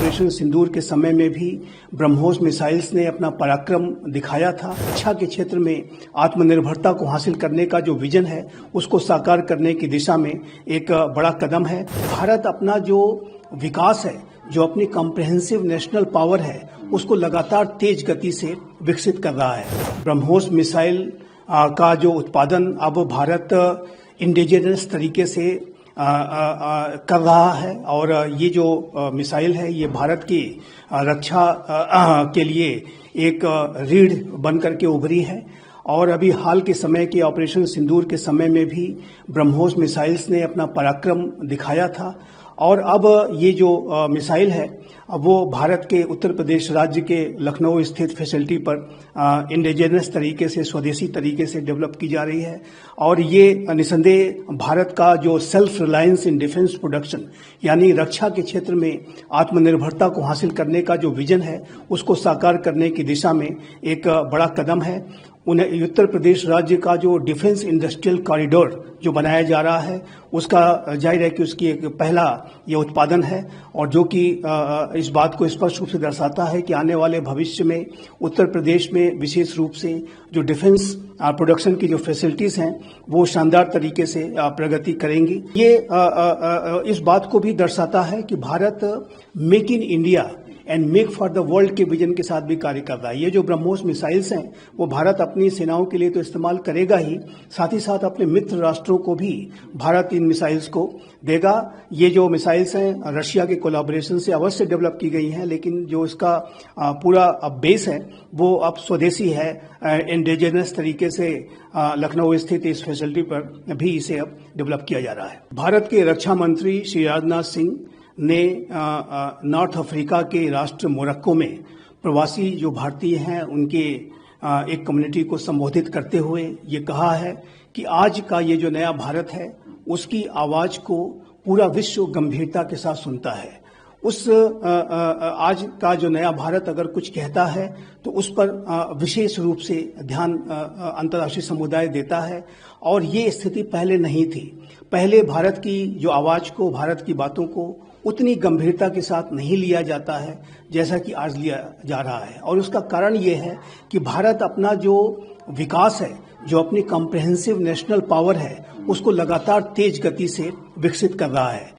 Operation सिंदूर के समय में भी ब्रह्मोस मिसाइल्स ने अपना पराक्रम दिखाया था। रक्षा के क्षेत्र में आत्मनिर्भरता को हासिल करने का जो विजन है उसको साकार करने की दिशा में एक बड़ा कदम है। भारत अपना जो विकास है, जो अपनी कॉम्प्रिहेंसिव नेशनल पावर है, उसको लगातार तेज गति से विकसित कर रहा है। ब्रह्मोस मिसाइल का जो उत्पादन अब भारत इंडिजिनस तरीके से कर रहा है और ये जो मिसाइल है ये भारत की रक्षा के लिए एक रीढ़ बनकर के उभरी है। और अभी हाल के समय के ऑपरेशन सिंदूर के समय में भी ब्रह्मोस मिसाइल्स ने अपना पराक्रम दिखाया था और अब ये जो मिसाइल है अब वो भारत के उत्तर प्रदेश राज्य के लखनऊ स्थित फैसिलिटी पर इंडिजिनस तरीके से, स्वदेशी तरीके से डेवलप की जा रही है। और ये निसंदेह भारत का जो self reliance in defence production यानी रक्षा के क्षेत्र में आत्मनिर्भरता को हासिल करने का जो विजन है उसको साकार करने की दिशा में एक बड़ा कदम है। उन्हें उत्तर प्रदेश राज्य का जो डिफेंस इंडस्ट्रियल कॉरिडोर जो बनाया जा रहा है उसका जाहिर है कि उसकी एक पहला ये उत्पादन है और जो कि इस बात को स्पष्ट रूप से दर्शाता है कि आने वाले भविष्य में उत्तर प्रदेश में विशेष रूप से जो डिफेंस प्रोडक्शन की जो फैसिलिटीज हैं वो शानदार तरीके से प्रगति करेंगी। ये इस बात को भी दर्शाता है कि Bharat make in India and make for the world के विजन के साथ भी कार्य कर रहा है। ये जो ब्रह्मोस मिसाइल्स हैं वो भारत अपनी सेनाओं के लिए तो इस्तेमाल करेगा ही, साथ ही साथ अपने मित्र राष्ट्रों को भी भारत इन मिसाइल्स को देगा। ये जो मिसाइल्स हैं रशिया के कोलैबोरेशन से अवश्य डेवलप की गई हैं, लेकिन जो इसका पूरा बेस है वो अब स्वदेशी है। इंडिजिनस तरीके से लखनऊ स्थित इस फैसिलिटी पर भी इसे अब डेवलप किया जा रहा है। भारत के रक्षा मंत्री श्री राजनाथ सिंह ने नॉर्थ अफ्रीका के राष्ट्र मोरक्को में प्रवासी जो भारतीय हैं उनके एक कम्युनिटी को संबोधित करते हुए ये कहा है कि आज का ये जो नया भारत है उसकी आवाज को पूरा विश्व गंभीरता के साथ सुनता है। उस आज का जो नया भारत अगर कुछ कहता है तो उस पर विशेष रूप से ध्यान अंतर्राष्ट्रीय समुदाय देता है और ये स्थिति पहले नहीं थी। पहले भारत की जो आवाज को, भारत की बातों को उतनी गंभीरता के साथ नहीं लिया जाता है जैसा कि आज लिया जा रहा है। और उसका कारण ये है कि भारत अपना जो विकास है, जो अपनी कॉम्प्रिहेंसिव नेशनल पावर है, उसको लगातार तेज गति से विकसित कर रहा है।